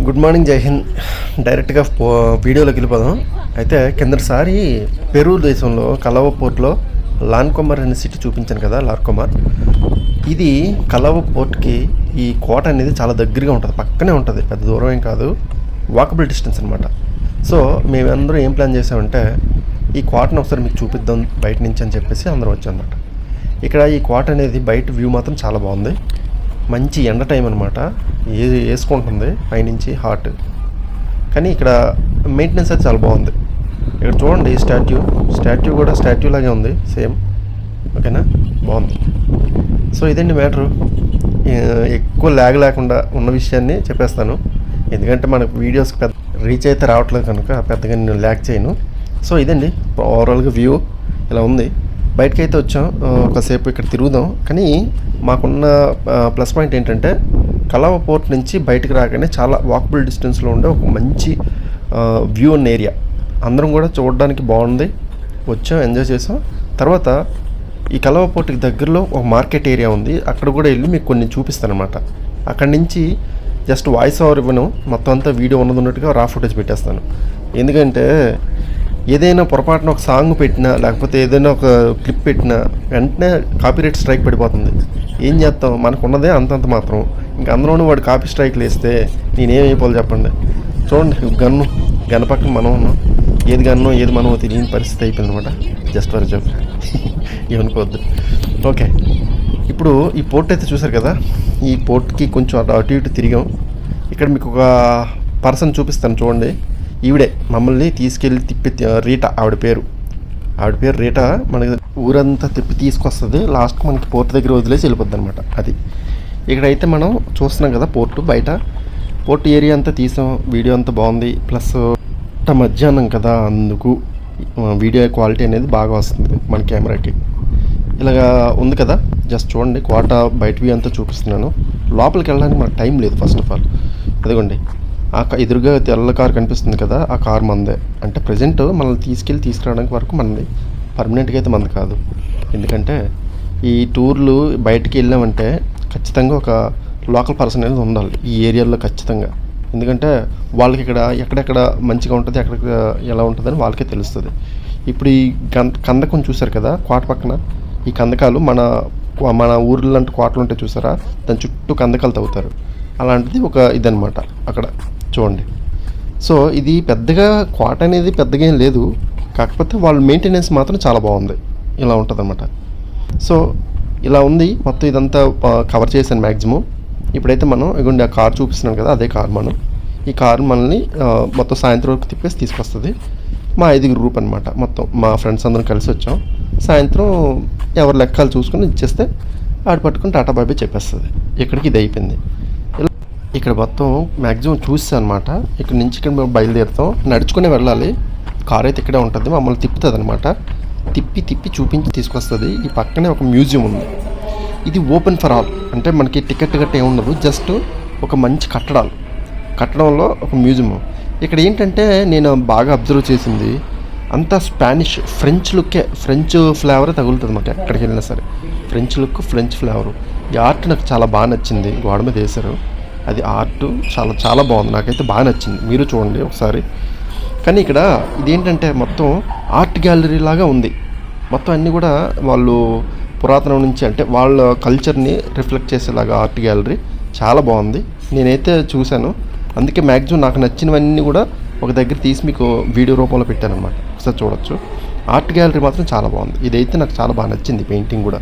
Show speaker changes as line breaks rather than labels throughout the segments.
Good morning, జై హింద్. డైరెక్ట్గా వీడియోలోకి వెళ్ళిపోదాం. అయితే కిందటిసారి పెరూ దేశంలో కలవ పోర్ట్లో లాన్కొమర్ అనే సిటీ చూపించాను కదా, లార్కొమర్. ఇది కలవ పోర్ట్కి ఈ కోట అనేది చాలా దగ్గరగా ఉంటుంది, పక్కనే ఉంటుంది, పెద్ద దూరం ఏం కాదు, వాకబుల్ డిస్టెన్స్ అనమాట. సో మేమందరం ఏం ప్లాన్ చేసామంటే ఈ కోటను ఒకసారి మీకు చూపిద్దాం బయట నుంచి అని చెప్పేసి అందరం వచ్చామన్నమాట. ఇక్కడ ఈ కోట అనేది బయట వ్యూ మాత్రం చాలా బాగుంది. మంచి ఎండ టైం అనమాట, వేసుకుంటుంది పైనుంచి హాట్. కానీ ఇక్కడ మెయింటెనెన్స్ అయితే చాలా బాగుంది. ఇక్కడ చూడండి, స్టాట్యూ కూడా స్టాట్యూ లాగే ఉంది, సేమ్. ఓకేనా, బాగుంది. సో ఇదండి మ్యాటరు. ఎక్కువ ల్యాగ్ లేకుండా ఉన్న విషయాన్ని చెప్పేస్తాను, ఎందుకంటే మనకు వీడియోస్కి పెద్ద రీచ్ అయితే రావట్లేదు కనుక పెద్దగా నేను ల్యాగ్ చేయను. సో ఇదండి ఓవరాల్గా వ్యూ ఇలా ఉంది. బయటకు అయితే వచ్చాం, ఒకసేపు ఇక్కడ తిరుగుదాం. కానీ మాకున్న ప్లస్ పాయింట్ ఏంటంటే కలవ పోర్ట్ నుంచి బయటకు రాగానే చాలా వాకబుల్ డిస్టెన్స్లో ఉండే ఒక మంచి వ్యూ ఉన్న ఏరియా. అందరం కూడా చూడడానికి బాగుంది, వచ్చాం, ఎంజాయ్ చేసాం. తర్వాత ఈ కలవ పోర్ట్కి దగ్గరలో ఒక మార్కెట్ ఏరియా ఉంది, అక్కడ కూడా వెళ్ళి మీకు కొన్ని చూపిస్తాను అనమాట. అక్కడి నుంచి జస్ట్ వాయిస్ ఓవర్ ఇవ్వను, మొత్తం అంతా వీడియో ఉన్నట్టుగా రా ఫుటేజ్ పెట్టేస్తాను. ఎందుకంటే ఏదైనా పొరపాటున ఒక సాంగ్ పెట్టినా లేకపోతే ఏదైనా ఒక క్లిప్ పెట్టినా వెంటనే కాపీరైట్ స్ట్రైక్ పడిపోతుంది. ఏం చేస్తాం, మనకు ఉన్నదే అంతంత మాత్రం. ఇంక అందులోనూ వాడు కాపీ స్ట్రైక్లు వేస్తే నేనేమైపోవాలి చెప్పండి. చూడండి, గన్ పక్కన మనం ఉన్నాం, ఏది గన్నో ఏది మనమో తెలియని పరిస్థితి అయిపోయింది అనమాట. జస్ట్ ఫర్ జోక్, ఏమనుకోవద్దు. ఓకే, ఇప్పుడు ఈ పోర్ట్ అయితే చూసారు కదా, ఈ పోర్ట్కి కొంచెం అటు ఇటు తిరిగాం. ఇక్కడ మీకు ఒక పర్సన్ చూపిస్తాను చూడండి. ఈవిడే మమ్మల్ని తీసుకెళ్ళి తిప్పి, రీటా ఆవిడ పేరు రీటా. మనకి ఊరంతా తిప్పి తీసుకొస్తుంది, లాస్ట్కి మనకి పోర్ట్ దగ్గర వదిలేసి వెళ్ళిపోద్ది అనమాట. అది ఇక్కడైతే మనం చూస్తున్నాం కదా పోర్ట్ ఏరియా అంతా తీసాం, వీడియో అంతా బాగుంది. ప్లస్ మధ్యాహ్నం కదా, అందుకు వీడియో క్వాలిటీ అనేది బాగా వస్తుంది మన కెమెరాకి. ఇలాగా ఉంది కదా, జస్ట్ చూడండి, కోట బయట వ్యూ అంతా చూపిస్తున్నాను. లోపలికి వెళ్ళడానికి మనకు టైం లేదు. ఫస్ట్ ఆఫ్ ఆల్ అదిగోండి, ఆ ఎదురుగా తెల్ల కార్ కనిపిస్తుంది కదా, ఆ కార్ మందే. అంటే ప్రజెంట్ మనల్ని తీసుకురావడానికి వరకు మనది, పర్మనెంట్గా అయితే మనది కాదు. ఎందుకంటే ఈ టూర్లు బయటికి వెళ్ళామంటే ఖచ్చితంగా ఒక లోకల్ పర్సన్ అనేది ఉండాలి ఈ ఏరియాలో ఖచ్చితంగా. ఎందుకంటే వాళ్ళకి ఇక్కడ ఎక్కడెక్కడ మంచిగా ఉంటుంది, ఎక్కడ ఎలా ఉంటుందని వాళ్ళకే తెలుస్తుంది. ఇప్పుడు ఈ కందకం చూసారు కదా కోట పక్కన, ఈ కందకాలు మన ఊర్లో లాంటి కోటలు ఉంటాయి చూసారా, దాని చుట్టూ కందకాలు తవ్వుతారు. అలాంటిది ఒక ఇదనమాట అక్కడ చూడండి. సో ఇది పెద్దగా కోట అనేది పెద్దగా ఏం లేదు, కాకపోతే వాళ్ళ మెయింటెనెన్స్ మాత్రం చాలా బాగుంది. ఇలా ఉంటుంది అనమాట. సో ఇలా ఉంది మొత్తం, ఇదంతా కవర్ చేశాను మ్యాక్సిమం. ఇప్పుడైతే మనం ఇగోండి ఆ కార్ చూపిస్తున్నాను కదా, అదే కార్. ఈ కార్ మనల్ని మొత్తం సాయంత్రం వరకు తిప్పేసి తీసుకొస్తుంది. మా 5 గ్రూప్ అనమాట, మొత్తం మా ఫ్రెండ్స్ అందరం కలిసి వచ్చాం. సాయంత్రం ఎవరి లెక్కలు చూసుకుని ఇచ్చేస్తే ఆడు పట్టుకుని టాటా బాయ్ బాయ్ చెప్పేస్తుంది. ఇక్కడికి ఇది అయిపోయింది. ఇక్కడ మొత్తం మ్యాక్సిమం చూస్తాను అనమాట. ఇక్కడ నుంచి ఇక్కడ మేము బయలుదేరుతాం, నడుచుకునే వెళ్ళాలి. కార్ అయితే ఇక్కడే ఉంటుంది, మమ్మల్ని తిప్పుతుంది అనమాట. తిప్పి చూపించి తీసుకొస్తుంది. ఈ పక్కనే ఒక మ్యూజియం ఉంది, ఇది ఓపెన్ ఫర్ ఆల్. అంటే మనకి టికెట్ గట్ట ఏముండదు, జస్ట్ ఒక మంచి కట్టడంలో ఒక మ్యూజియం. ఇక్కడ ఏంటంటే నేను బాగా అబ్జర్వ్ చేసింది అంతా స్పానిష్, ఫ్రెంచ్ ఫ్లేవర్ తగులుతుంది అన్నమాట. ఎక్కడికి వెళ్ళినా సరే ఫ్రెంచ్ లుక్, ఫ్రెంచ్ ఫ్లేవరు. ఈ ఆర్ట్ నాకు చాలా బాగా నచ్చింది, గోడ మీద వేశారు. అది ఆర్ట్ చాలా చాలా బాగుంది, నాకైతే బాగా నచ్చింది. మీరు చూడండి ఒకసారి. కానీ ఇక్కడ ఇదేంటంటే మొత్తం ఆర్ట్ గ్యాలరీ లాగా ఉంది. మొత్తం అన్నీ కూడా వాళ్ళు పురాతనం నుంచి, అంటే వాళ్ళ కల్చర్ని రిఫ్లెక్ట్ చేసేలాగా ఆర్ట్ గ్యాలరీ చాలా బాగుంది. నేనైతే చూశాను, అందుకే మ్యాక్సిమం నాకు నచ్చినవన్నీ కూడా ఒక దగ్గర తీసి మీకు వీడియో రూపంలో పెట్టాను అనమాట. ఒకసారి చూడొచ్చు. ఆర్ట్ గ్యాలరీ మాత్రం చాలా బాగుంది. ఇదైతే నాకు చాలా బాగా నచ్చింది, పెయింటింగ్ కూడా.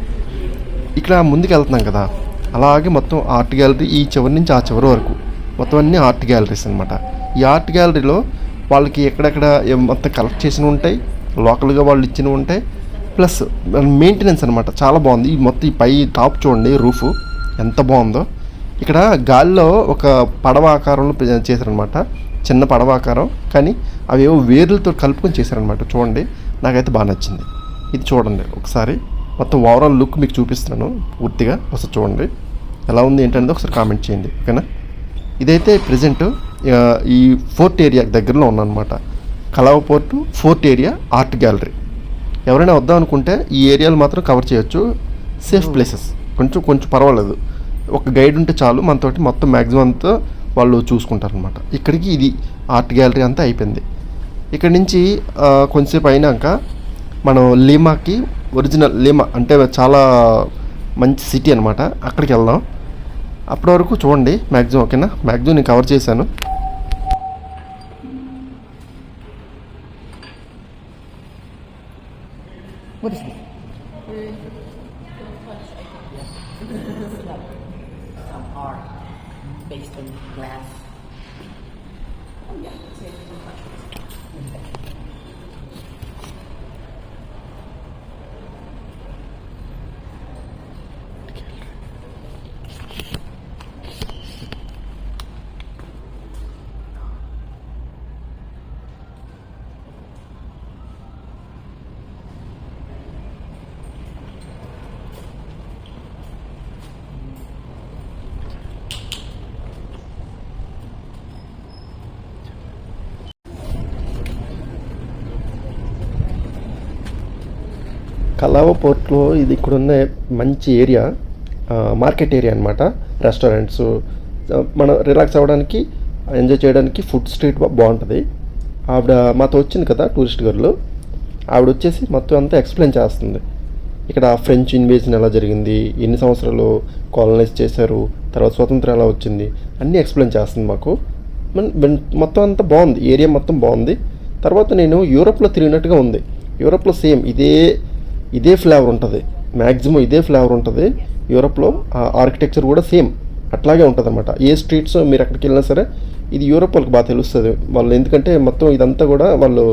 ఇక్కడ ముందుకు వెళ్తున్నాం కదా, అలాగే మొత్తం ఆర్ట్ గ్యాలరీ ఈ చివరి నుంచి ఆ చివరి వరకు మొత్తం అన్నీ ఆర్ట్ గ్యాలరీస్ అనమాట. ఈ ఆర్ట్ గ్యాలరీలో వాళ్ళకి ఎక్కడెక్కడ మొత్తం కలెక్ట్ చేసినవి ఉంటాయి, లోకల్గా వాళ్ళు ఇచ్చినవి ఉంటాయి, ప్లస్ మెయింటెనెన్స్ అనమాట. చాలా బాగుంది. ఈ మొత్తం ఈ పై టాప్ చూడండి, రూఫ్ ఎంత బాగుందో. ఇక్కడ గాలిలో ఒక పడవ ఆకారంలో చేశారనమాట, చిన్న పడవ ఆకారం. కానీ అవి ఏవో వేర్లతో కలుపుకొని చేశారనమాట. చూడండి, నాకైతే బాగా నచ్చింది. ఇది చూడండి ఒకసారి, మొత్తం ఓవరాల్ లుక్ మీకు చూపిస్తున్నాను పూర్తిగా. ఒకసారి చూడండి ఎలా ఉంది ఏంటనేది ఒకసారి కామెంట్ చేయండి, ఓకేనా. ఇదైతే ప్రజెంట్ ఈ ఫోర్ట్ ఏరియా దగ్గరలో ఉన్నానమాట. కలవ port, fort area, art gallery. ఎవరైనా వద్దాం అనుకుంటే ఈ ఏరియాలు మాత్రం కవర్ చేయొచ్చు. సేఫ్ ప్లేసెస్, కొంచెం పర్వాలేదు. ఒక గైడ్ ఉంటే చాలు, మనతోటి మొత్తం మ్యాక్సిమం అంతా వాళ్ళు చూసుకుంటారనమాట. ఇక్కడికి ఇది ఆర్ట్ గ్యాలరీ అంతా అయిపోయింది. ఇక్కడి నుంచి కొంచెంసేపు అయినాక మనం లీమాకి, ఒరిజినల్ లీమా అంటే చాలా మంచి సిటీ అనమాట, అక్కడికి వెళ్దాం. అప్పటి వరకు చూడండి మ్యాక్సిమం, ఓకేనా? మ్యాక్సిమం నేను కవర్ చేశాను.
Based on glass.
కలావ పోర్ట్లో ఇది ఇక్కడున్న మంచి ఏరియా, మార్కెట్ ఏరియా అనమాట. రెస్టారెంట్స్, మనం రిలాక్స్ అవ్వడానికి, ఎంజాయ్ చేయడానికి ఫుడ్ స్ట్రీట్ బాగుంటుంది. ఆవిడ మాతో వచ్చింది కదా టూరిస్ట్ గర్ల్, ఆవిడ వచ్చేసి మొత్తం అంతా ఎక్స్ప్లెయిన్ చేస్తుంది. ఇక్కడ ఫ్రెంచ్ ఇన్వేజన్ ఎలా జరిగింది, ఎన్ని సంవత్సరాలు కాలనైజ్ చేశారు, తర్వాత స్వతంత్రం ఎలా వచ్చింది, అన్నీ ఎక్స్ప్లెయిన్ చేస్తుంది మాకు. మొత్తం అంతా బాగుంది, ఏరియా మొత్తం బాగుంది. తర్వాత నేను యూరోప్లో తిరిగినట్టుగా ఉంది. యూరోప్లో సేమ్ ఇదే ఫ్లేవర్ ఉంటుంది, మ్యాక్సిమం ఇదే ఫ్లేవర్ ఉంటుంది యూరోప్లో. ఆర్కిటెక్చర్ కూడా సేమ్ అట్లాగే ఉంటుంది అనమాట. ఏ స్ట్రీట్స్ మీరు ఎక్కడికి వెళ్ళినా సరే ఇది యూరోప్ వాళ్ళకి బాగా తెలుస్తుంది వాళ్ళు, ఎందుకంటే మొత్తం ఇదంతా కూడా వాళ్ళు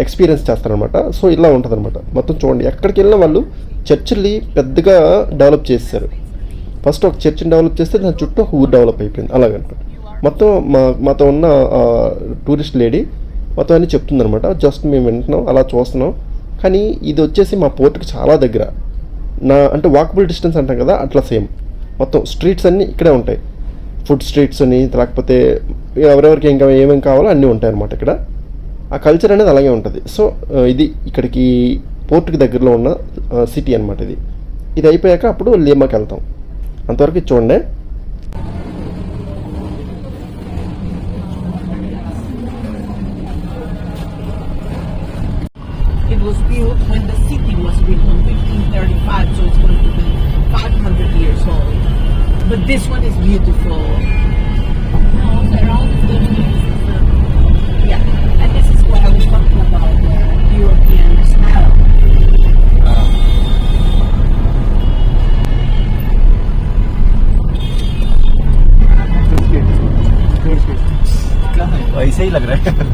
ఎక్స్పీరియన్స్ చేస్తారనమాట. సో ఇలా ఉంటుంది అనమాట మొత్తం. చూడండి, ఎక్కడికి వెళ్ళినా వాళ్ళు చర్చిల్ని పెద్దగా డెవలప్ చేస్తారు. ఫస్ట్ ఒక చర్చిని డెవలప్ చేస్తే దాని చుట్టూ ఒక ఊరు డెవలప్ అయిపోయింది అలాగనమాట. మొత్తం మాతో ఉన్న టూరిస్ట్ లేడీ మొత్తం అన్నీ చెప్తుందనమాట. జస్ట్ మేము వింటున్నాం, అలా చూస్తున్నాం. కానీ ఇది వచ్చేసి మా పోర్ట్కి చాలా దగ్గర, అంటే వాకబుల్ డిస్టెన్స్ అంటాం కదా, అట్లా సేమ్ మొత్తం స్ట్రీట్స్ అన్నీ ఇక్కడే ఉంటాయి. ఫుడ్ స్ట్రీట్స్ అని, లేకపోతే ఎవరెవరికి ఇంకా ఏమేమి కావాలో అన్నీ ఉంటాయి అన్నమాట ఇక్కడ. ఆ కల్చర్ అనేది అలాగే ఉంటుంది. సో ఇది ఇక్కడికి పోర్ట్కి దగ్గరలో ఉన్న సిటీ అనమాట ఇది. ఇది అయిపోయాక అప్పుడు లీమాకి వెళ్తాం. అంతవరకు చూడండి.
It was built when the city was built in 1535, so it's going to be 500 years old. But this one is beautiful. No, around is going to be, yeah, and this is what I was talking about, the European style.
ऐसे ही लग रहा है.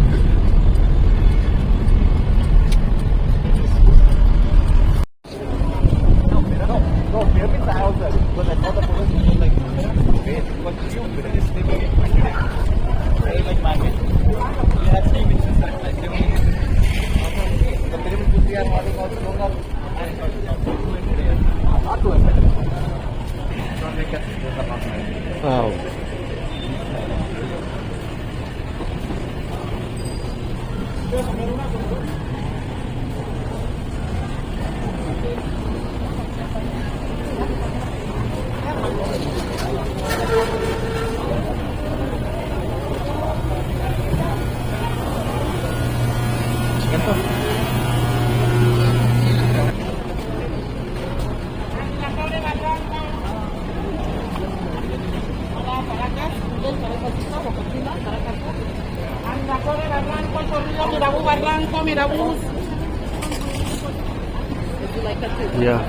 Yeah,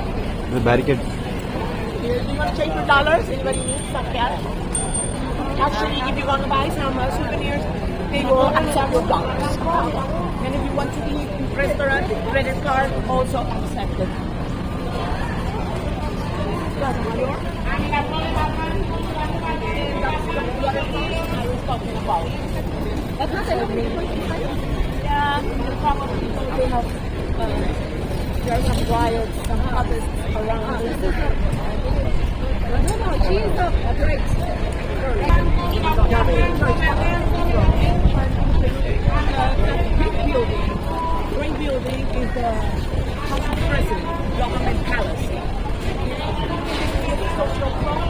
the barricade.
Do you want to change for dollars? Anybody need some cash? Actually, if you want to buy some souvenirs, they will accept with dollars. And if you want to eat in restaurant, credit card also accepted. That's the other thing I was talking about. That's not yeah, probably they have there are some riots, some protests around. No, she is a great. Green building is the president government palace. Social club.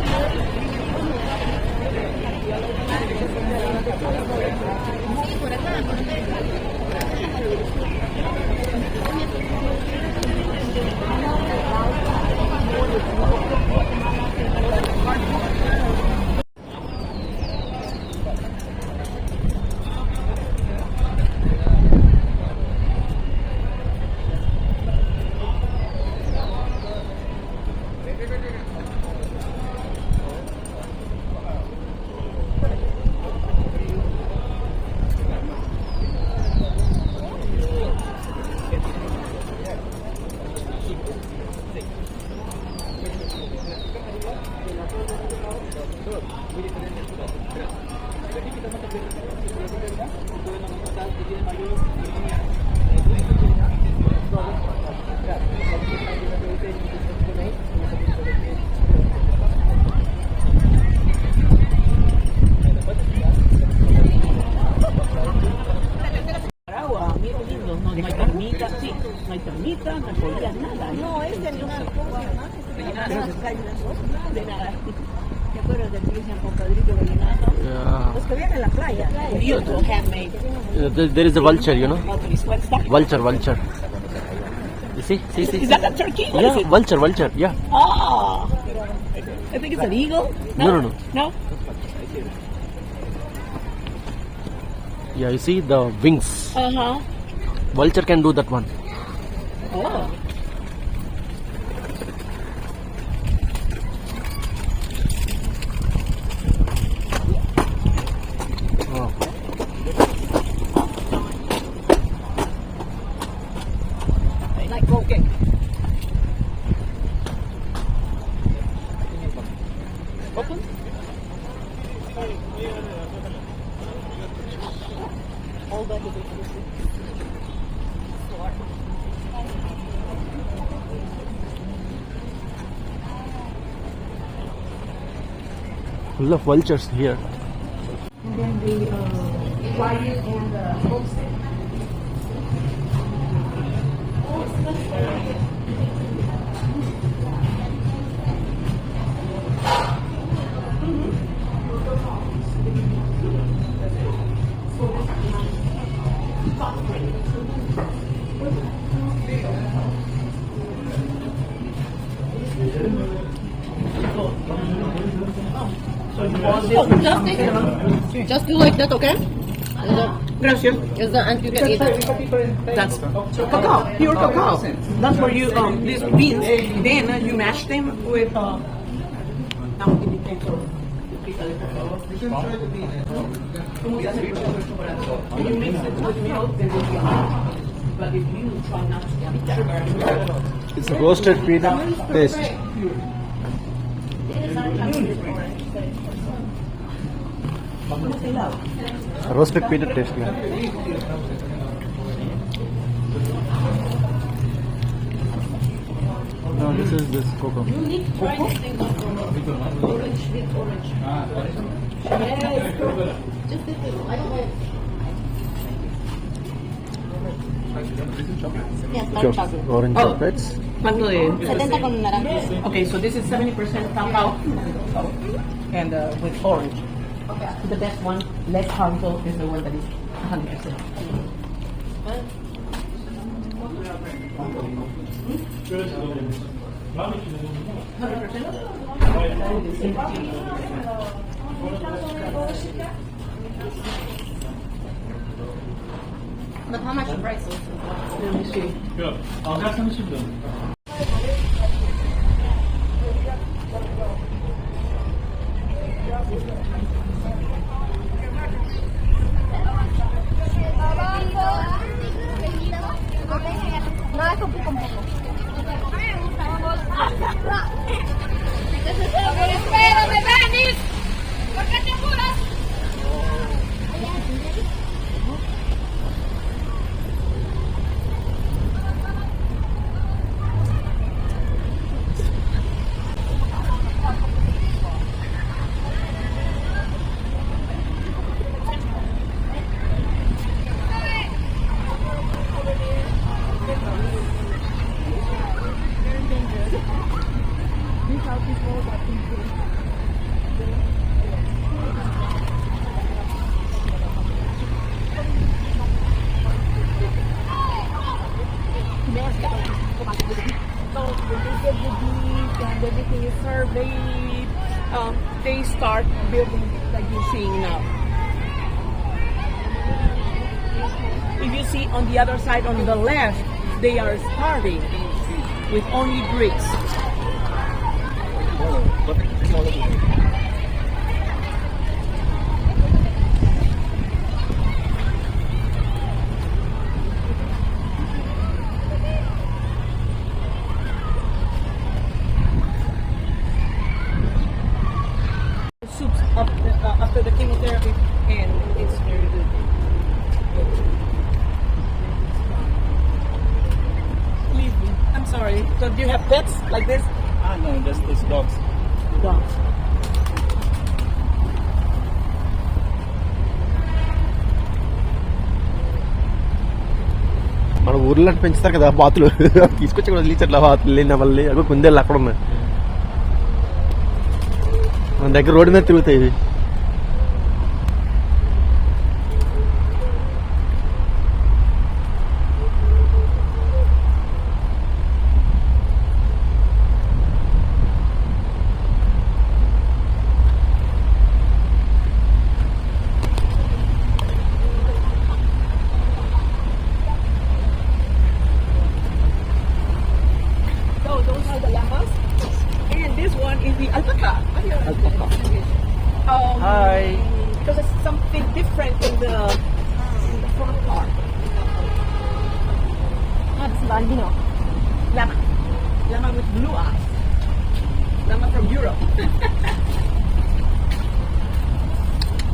ahorita no podías nada. No, es de una cosa, de nada. ¿Te acuerdas del Cristian Cocodrilo Vallenato?
Yeah.
Los que vienen en la playa. Beautiful, handmade.
There is a vulture, you know.
What's that?
Vulture. You see?
Is that a turkey? What is
Yeah,
it?
vulture. Yeah.
Oh, I think it's an eagle.
No.
No?
Yeah, you see the wings.
Uh-huh.
Vulture can do that one.
Oh.
Oh.
Like broken. Open? All that is
Full of vultures here.
And then the quiet and homestead.
Just do like that, okay?
Gracias.
Is that and you can eat it.
That's cacao, pure cacao. That's where you these beans. Then you mash them with. Now give me paper. You mix it with milk, then it will be hot. But if you try not to get sugar,
It's a roasted peanut taste. Roasted peanut taste. Yeah. No, this is this cocoa. Orange
Oh.
chocolates.
¿cuánto de?
70 con naranja.
Okay, so this is 70% cacao and with orange. The best one, less harmful, is the one that is 100%.
But how much the price is?
Let me see.
No, es un poco.
Espérame, Denis. ¿Por qué te apuras? And everything is surveyed. They start building like you're seeing now. If you see on the other side on the left, they are starting with only bricks. Soups after the chemotherapy, and it's very good. Leave me. I'm sorry. So do you have pets like this?
No, just dogs.
Dogs.
మన
ఊర్లో పెంచుతారు కదా బాతులు తీసుకొచ్చి కూడా వదిలించట్లా బాతులు లేని మళ్ళీ అక్కడ కుందేళ్ళు అక్కడ ఉన్నాయి. మన దగ్గర రోడ్డు మీద తిరుగుతాయి ఇవి.
So those are the llamas. And this one is the alpaca. Alpaca.
Hi.
Because it's something different in the front part.
Ah, this is albino.
Llama. Llama with blue eyes. Llama from Europe.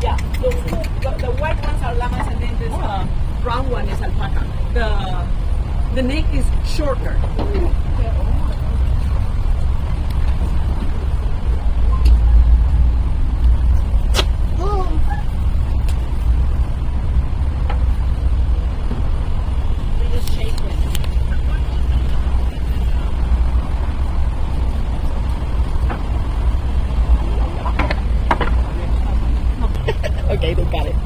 Yeah, those two, the white ones are llamas and then this brown one is alpaca. The neck is shorter. They just shake it. Okay, they got it.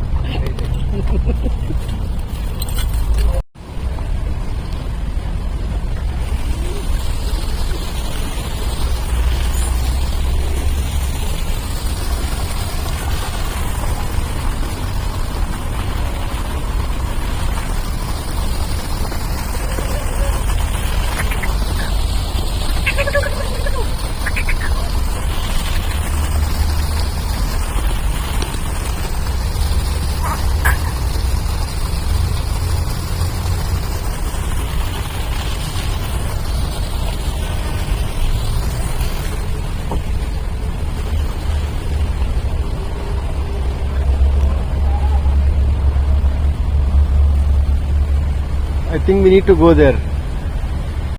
I think we need to go there.